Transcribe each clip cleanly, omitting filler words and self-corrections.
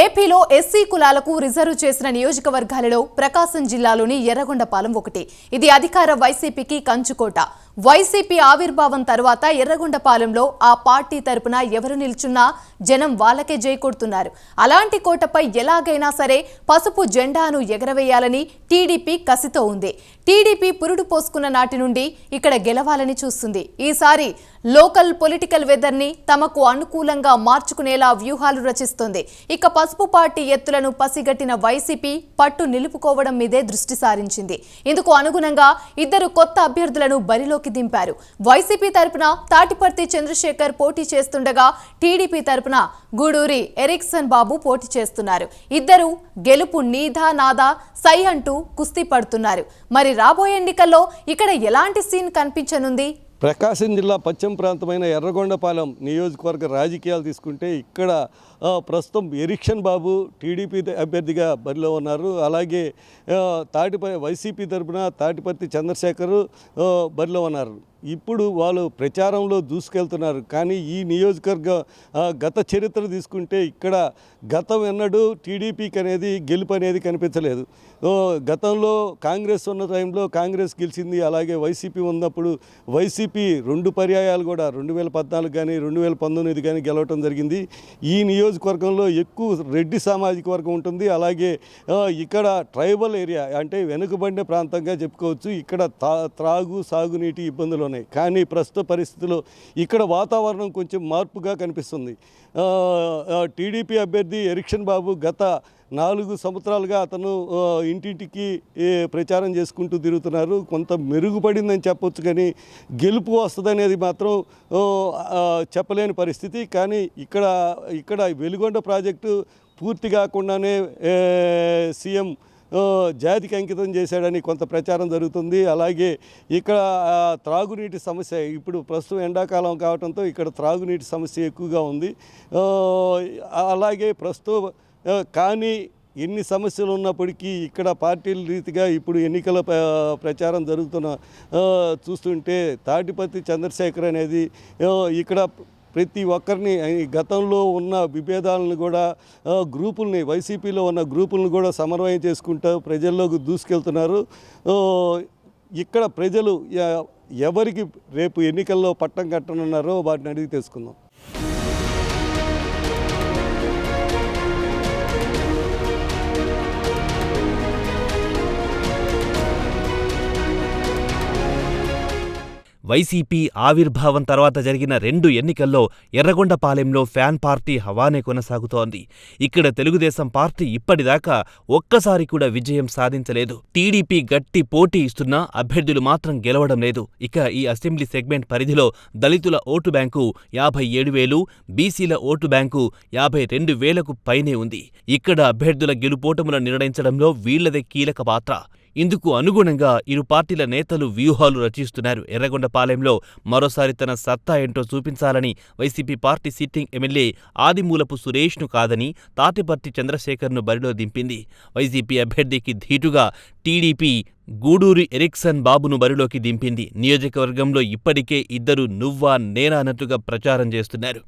ఏపీలో ఎస్సీ కులాలకు రిజర్వ్ చేసిన నియోజకవర్గాలలో ప్రకాశం జిల్లాలోని ఎర్రగొండపాలెం ఒకటి. ఇది అధికార వైసీపీకి కంచుకోట. వైసీపీ ఆవిర్భావం తర్వాత ఎర్రగొండపాలెంలో ఆ పార్టీ తరపున ఎవరు నిల్చున్నా జనం వాళ్ళకే జై కొడుతున్నారు. అలాంటి కోటపై ఎలాగైనా సరే పసుపు జెండాను ఎగరవేయాలని టీడీపీ కసితో ఉంది. టీడీపీ పురుడు పోసుకున్న నాటి నుండి ఇక్కడ గెలవాలని చూస్తుంది. ఈసారి లోకల్ పొలిటికల్ వెదర్ని తమకు అనుకూలంగా మార్చుకునేలా వ్యూహాలు రచిస్తుంది. ఇక పసుపు పార్టీ ఎత్తులను పసిగట్టిన వైసీపీ పట్టు నిలుపుకోవడం మీదే దృష్టి సారించింది. ఇందుకు అనుగుణంగా ఇద్దరు కొత్త అభ్యర్థులను బరిలోకి దింపారు. వైసీపీ తరపున తాటిపర్తి చంద్రశేఖర్ పోటీ చేస్తుండగా టీడీపీ తరపున గూడూరి ఎరిక్సన్ బాబు పోటీ చేస్తున్నారు. ఇద్దరు గెలుపు నీదా నాదా సై అంటూ కుస్తీ పడుతున్నారు. మరి రాబోయే ఎన్నికల్లో ఇక్కడ ఎలాంటి సీన్ కనిపించనుంది? ప్రకాశం జిల్లా పశ్చిమ ప్రాంతమైన ఎర్రగొండపాలెం నియోజకవర్గ రాజకీయాలు తీసుకుంటే ఇక్కడ ప్రస్తుతం ఎరిక్సన్ బాబు టీడీపీ అభ్యర్థిగా బరిలో ఉన్నారు. అలాగే వైసీపీ తరపున తాటిపర్తి చంద్రశేఖర్ బరిలో ఉన్నారు. ఇప్పుడు వాళ్ళు ప్రచారంలో దూసుకెళ్తున్నారు. కానీ ఈ నియోజకవర్గ గత చరిత్ర తీసుకుంటే ఇక్కడ గతం ఎన్నడూ టీడీపీకి అనేది గెలుపు అనేది కనిపించలేదు. గతంలో కాంగ్రెస్ ఉన్న టైంలో కాంగ్రెస్ గెలిచింది. అలాగే వైసీపీ ఉన్నప్పుడు వైసీపీ 2 పర్యాయాలు కూడా 2014 కానీ 2019 కానీ గెలవటం జరిగింది. ఈ నియోజకవర్గంలో ఎక్కువ రెడ్డి సామాజిక వర్గం ఉంటుంది. అలాగే ఇక్కడ ట్రైబల్ ఏరియా అంటే వెనుకబడిన ప్రాంతంగా చెప్పుకోవచ్చు. ఇక్కడ త్రాగు సాగునీటి ఇబ్బందులు ఉన్నాయి. కానీ ప్రస్తుత పరిస్థితుల్లో ఇక్కడ వాతావరణం కొంచెం మార్పుగా కనిపిస్తుంది. టీడీపీ అభ్యర్థి ఎరిక్సన్ బాబు గత 4 సంవత్సరాలుగా అతను ఇంటింటికి ప్రచారం చేసుకుంటూ తిరుగుతున్నారు. కొంత మెరుగుపడిందని చెప్పొచ్చు, కానీ గెలుపు వస్తుందనేది మాత్రం చెప్పలేని పరిస్థితి. కానీ ఇక్కడ వెలుగొండ ప్రాజెక్టు పూర్తి కాకుండానే సీఎం జాతికి అంకితం చేశాడని కొంత ప్రచారం జరుగుతుంది. అలాగే ఇక్కడ త్రాగునీటి సమస్య ఇప్పుడు ప్రస్తుతం ఎండాకాలం కావడంతో ఇక్కడ త్రాగునీటి సమస్య ఎక్కువగా ఉంది. అలాగే ప్రస్తుతం కానీ ఎన్ని సమస్యలు ఉన్నప్పటికీ ఇక్కడ పార్టీల రీతిగా ఇప్పుడు ఎన్నికల ప్రచారం జరుగుతున్న చూస్తుంటే తాటిపర్తి చంద్రశేఖర్ అనేది ఇక్కడ ప్రతి ఒక్కరిని గతంలో ఉన్న విభేదాలను కూడా గ్రూపుల్ని వైసీపీలో ఉన్న గ్రూపులను కూడా సమన్వయం చేసుకుంటూ ప్రజల్లోకి దూసుకెళ్తున్నారు. ఇక్కడ ప్రజలు ఎవరికి రేపు ఎన్నికల్లో పట్టం కట్టనున్నారో వాటిని అడిగి తెలుసుకుందాం. వైసీపీ ఆవిర్భావం తర్వాత జరిగిన 2 ఎన్నికల్లో ఎర్రగొండపాలెంలో ఫ్యాన్ పార్టీ హవానే కొనసాగుతోంది. ఇక్కడ తెలుగుదేశం పార్టీ ఇప్పటిదాకా ఒక్కసారి కూడా విజయం సాధించలేదు. టీడీపీ గట్టి పోటీ ఇస్తున్నా అభ్యర్థులు మాత్రం గెలవడం లేదు. ఇక ఈ అసెంబ్లీ సెగ్మెంట్ పరిధిలో దళితుల ఓటు బ్యాంకు 57,000, బీసీల ఓటు బ్యాంకు 52,000కు పైనే ఉంది. ఇక్కడ అభ్యర్థుల గెలుపోటములను నిర్ణయించడంలో వీళ్లదే కీలక పాత్ర. ఇందుకు అనుగుణంగా ఇరు పార్టీల నేతలు వ్యూహాలు రచిస్తున్నారు. ఎర్రగొండపాలెంలో మరోసారి తన సత్తా ఏంటో చూపించాలని YCP party sitting MLA Adimulapu సురేష్ను కాదని తాటిపర్తి చంద్రశేఖర్ను బరిలో దింపింది. వైసీపీ అభ్యర్థికి ధీటుగా టీడీపీ గూడూరి ఎరిక్సన్ బాబును బరిలోకి దింపింది. నియోజకవర్గంలో ఇప్పటికే ఇద్దరు నువ్వా నేనా అన్నట్టుగా ప్రచారం చేస్తున్నారు.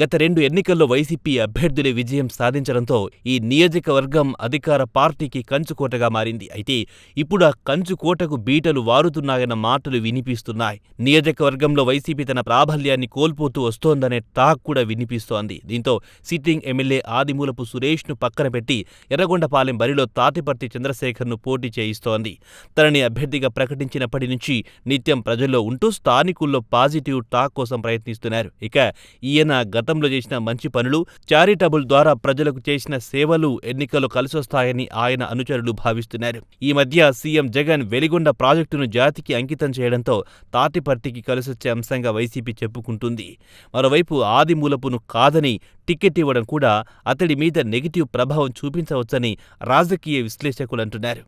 గత 2 ఎన్నికల్లో వైసీపీ అభ్యర్థులే విజయం సాధించడంతో ఈ నియోజకవర్గం అధికార పార్టీకి కంచుకోటగా మారింది. అయితే ఇప్పుడు ఆ కంచుకోటకు బీటలు వారుతున్నాయన్న మాటలు వినిపిస్తున్నాయి. నియోజకవర్గంలో వైసీపీ తన ప్రాబల్యాన్ని కోల్పోతూ వస్తోందనే టాక్ కూడా వినిపిస్తోంది. దీంతో సిట్టింగ్ ఎమ్మెల్యే ఆదిమూలపు సురేష్ను పక్కన పెట్టి ఎర్రగొండపాలెం బరిలో తాటిపర్తి చంద్రశేఖర్ను పోటీ చేయిస్తోంది. తనని అభ్యర్థిగా ప్రకటించినప్పటి నుంచి నిత్యం ప్రజల్లో ఉంటూ స్థానికుల్లో పాజిటివ్ టాక్ కోసం ప్రయత్నిస్తున్నారు. ఇక ఈయన గతంలో చేసిన మంచి పనులు, చారిటబుల్ ద్వారా ప్రజలకు చేసిన సేవలు ఎన్నికల్లో కలిసొస్తాయని ఆయన అనుచరులు భావిస్తున్నారు. ఈ మధ్య సీఎం జగన్ వెలిగొండ ప్రాజెక్టును జాతికి అంకితం చేయడంతో తాటిపర్తికి కలిసొచ్చే అంశంగా వైసీపీ చెప్పుకుంటుంది. మరోవైపు ఆదిమూలపును కాదని టికెట్ ఇవ్వడం కూడా అతడి మీద నెగిటివ్ ప్రభావం చూపించవచ్చని రాజకీయ విశ్లేషకులు అంటున్నారు.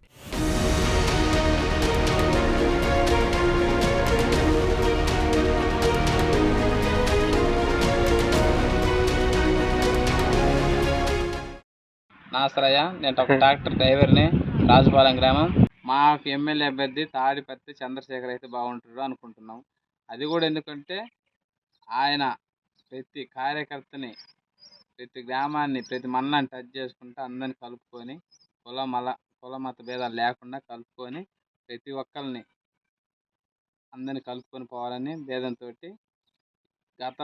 నాసరయ్య, నేను ఒక ట్రాక్టర్ డ్రైవర్ని. రాజుపాలెం గ్రామం. మాకు ఎమ్మెల్యే అభ్యర్థి తాడిపత్రి చంద్రశేఖర్ అయితే బాగుంటాడు అనుకుంటున్నాం. అది కూడా ఎందుకంటే ఆయన ప్రతి కార్యకర్తని, ప్రతి గ్రామాన్ని, ప్రతి మండలాన్ని టచ్ చేసుకుంటూ అందరిని కలుపుకొని కుల మత భేదాలు లేకుండా కలుపుకొని ప్రతి ఒక్కరిని అందరిని కలుపుకొని పోవాలని భేదంతో గత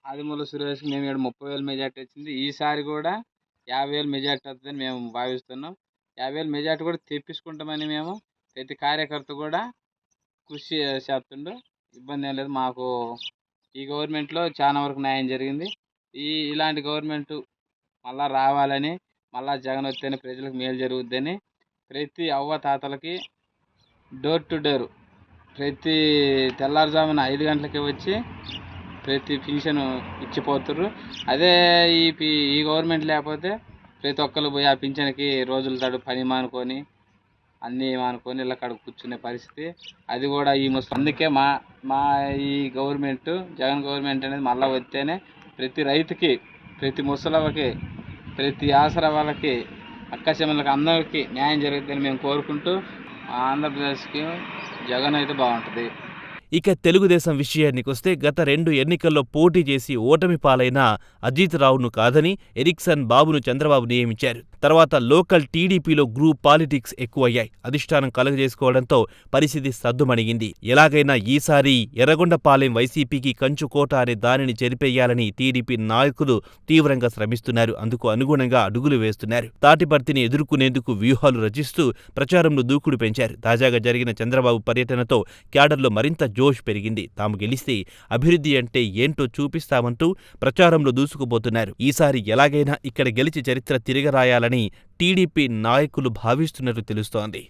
ఆదిమూల సురేష్కి మేము 30,000 మెజార్టీ వచ్చింది. ఈసారి కూడా 50,000 మెజార్టీ వస్తుందని మేము భావిస్తున్నాం. 50,000 మెజార్టీ కూడా తెప్పించుకుంటామని మేము ప్రతి కార్యకర్త కూడా కృషి చేస్తుండు. ఇబ్బంది ఏం లేదు. మాకు ఈ గవర్నమెంట్లో చాలా వరకు న్యాయం జరిగింది. ఇలాంటి గవర్నమెంట్ మళ్ళా రావాలని, మళ్ళా జగన్ వస్తేనే ప్రజలకు మేలు జరుగుద్దని ప్రతి అవ్వ తాతలకి డోర్ టు డోర్ ప్రతి తెల్లారుజామున 5 గంటలకి వచ్చి ప్రతి పింఛను ఇచ్చిపోతుర్రు. అదే ఈ గవర్నమెంట్ లేకపోతే ప్రతి ఒక్కరు పోయి ఆ పింఛన్కి రోజుల తడు పని మానుకొని అన్నీ మానుకొని ఇలా కడుపు కూర్చునే పరిస్థితి. అది కూడా ఈ అందుకే మా ఈ గవర్నమెంట్, జగన్ గవర్నమెంట్ అనేది మళ్ళీ వస్తేనే ప్రతి రైతుకి, ప్రతి ముసలవ్వకి, ప్రతి ఆసరా వాళ్ళకి, అక్కచెల్లెళ్ళకి అందరికీ న్యాయం జరుగుతుందని మేము కోరుకుంటూ ఆంధ్రప్రదేశ్కి జగన్ అయితే బాగుంటుంది. ఇక తెలుగుదేశం విషయానికొస్తే గత 2 ఎన్నికల్లో పోటీ చేసి ఓటమి పాలైన అజిత్ రావును కాదని ఎరిక్సన్ బాబును చంద్రబాబు నియమించారు. తర్వాత లోకల్ టీడీపీలో గ్రూప్ పాలిటిక్స్ ఎక్కువయ్యాయి. అధిష్టానం కలుగజేసుకోవడంతో పరిస్థితి సద్దుమణిగింది. ఎలాగైనా ఈసారి ఎర్రగొండపాలెం వైసీపీకి కంచుకోట అనే దానిని చెరిపేయాలని టీడీపీ నాయకులు తీవ్రంగా శ్రమిస్తున్నారు. అందుకు అనుగుణంగా అడుగులు వేస్తున్నారు. తాటిపర్తిని ఎదుర్కొనేందుకు వ్యూహాలు రచిస్తూ ప్రచారంలో దూకుడు పెంచారు. తాజాగా జరిగిన చంద్రబాబు పర్యటనతో క్యాడర్లో మరింత జోష్ పెరిగింది. తాము గెలిస్తే అభివృద్ధి అంటే ఏంటో చూపిస్తామంటూ ప్రచారంలో దూసుకుపోతున్నారు. ఈసారి ఎలాగైనా ఇక్కడ గెలిచి చరిత్ర తిరగరాయాలని టీడీపీ నాయకులు భావిస్తున్నట్టు తెలుస్తోంది.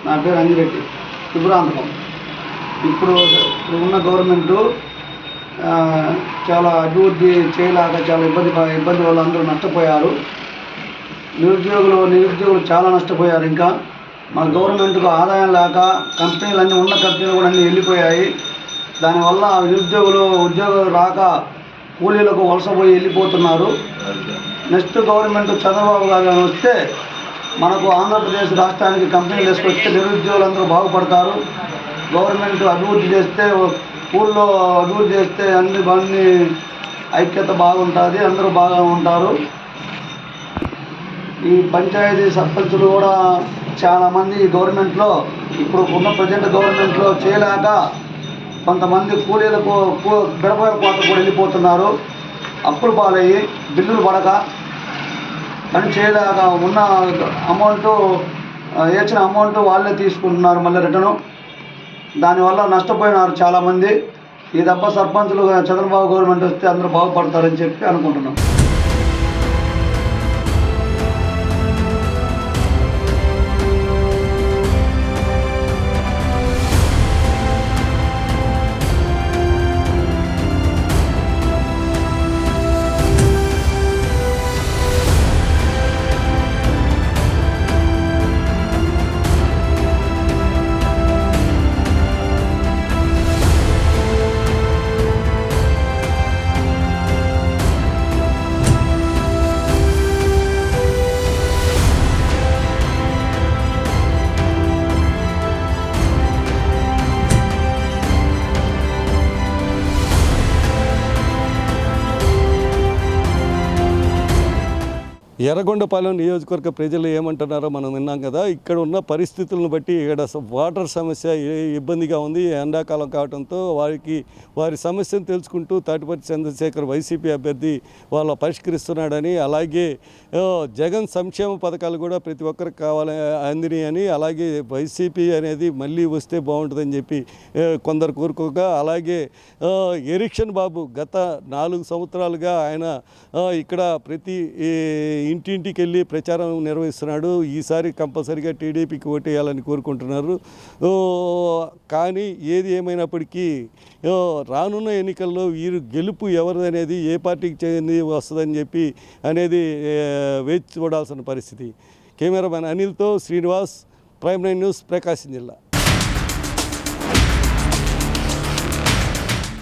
నా పేరు అంజిరెడ్డి, శుభ్రాంతకం. ఇప్పుడు ఉన్న గవర్నమెంటు చాలా అభివృద్ధి చేయలేక చాలా ఇబ్బంది వల్ల అందరూ నష్టపోయారు. నిరుద్యోగులు చాలా నష్టపోయారు. ఇంకా మా గవర్నమెంట్కు ఆదాయం లేక కంపెనీలు ఉన్న కంపెనీలు కూడా అన్నీ వెళ్ళిపోయాయి. దానివల్ల ఉద్యోగాలు రాక కూలీలకు వలసపోయి వెళ్ళిపోతున్నారు. నెక్స్ట్ గవర్నమెంట్ చంద్రబాబు గారు వస్తే మనకు ఆంధ్రప్రదేశ్ రాష్ట్రానికి కంపెనీలు వేసుకొస్తే నిరుద్యోగులందరూ బాగుపడతారు. గవర్నమెంట్ అభివృద్ధి చేస్తే, ఊళ్ళో అభివృద్ధి చేస్తే అన్ని ఐక్యత బాగుంటుంది, అందరూ బాగా ఉంటారు. ఈ పంచాయతీ సర్పంచులు కూడా చాలామంది ఈ గవర్నమెంట్లో, ఇప్పుడు ఉన్న ప్రజెంట్ గవర్నమెంట్లో చేయలేక కొంతమంది కూలీలకు బిడపల కోత కూడా వెళ్ళిపోతున్నారు. అప్పులు పాలయ్యి బిల్లులు పడక పని చేయలేక ఉన్న వేసిన అమౌంట్ వాళ్ళే తీసుకుంటున్నారు మళ్ళీ రిటర్ను. దానివల్ల నష్టపోయినారు చాలామంది. ఈ దెబ్బ సర్పంచులు చంద్రబాబు గవర్నమెంట్ వస్తే అందరూ బాగుపడతారని చెప్పి అనుకుంటున్నాం. ఎర్రగొండపాలెం నియోజకవర్గ ప్రజలు ఏమంటున్నారో మనం విన్నాం కదా. ఇక్కడ ఉన్న పరిస్థితులను బట్టి ఇక్కడ వాటర్ సమస్య ఇబ్బందిగా ఉంది. ఎండాకాలం కావడంతో వారి సమస్యను తెలుసుకుంటూ తాటిపర్తి చంద్రశేఖర్ వైసీపీ అభ్యర్థి వాళ్ళు పరిష్కరిస్తున్నాడని, అలాగే జగన్ సంక్షేమ పథకాలు కూడా ప్రతి ఒక్కరికి అందినాయి అని, అలాగే వైసీపీ అనేది మళ్ళీ వస్తే బాగుంటుందని చెప్పి కొందరు కోరుకోగా, అలాగే ఎరిక్సన్ బాబు గత 4 సంవత్సరాలుగా ఆయన ఇక్కడ ప్రతి ఇంటింటికి వెళ్ళి ప్రచారం నిర్వహిస్తున్నాడు. ఈసారి కంపల్సరీగా టీడీపీకి ఓటేయాలని కోరుకుంటున్నారు. కానీ ఏది ఏమైనప్పటికీ రానున్న ఎన్నికల్లో వీరు గెలుపు ఎవరిదనేది, ఏ పార్టీకి చెంది వస్తుందని చెప్పి అనేది వేచి చూడాల్సిన పరిస్థితి. కెమెరామెన్ అనిల్తో శ్రీనివాస్, ప్రైమ్ 9 న్యూస్, ప్రకాశం జిల్లా.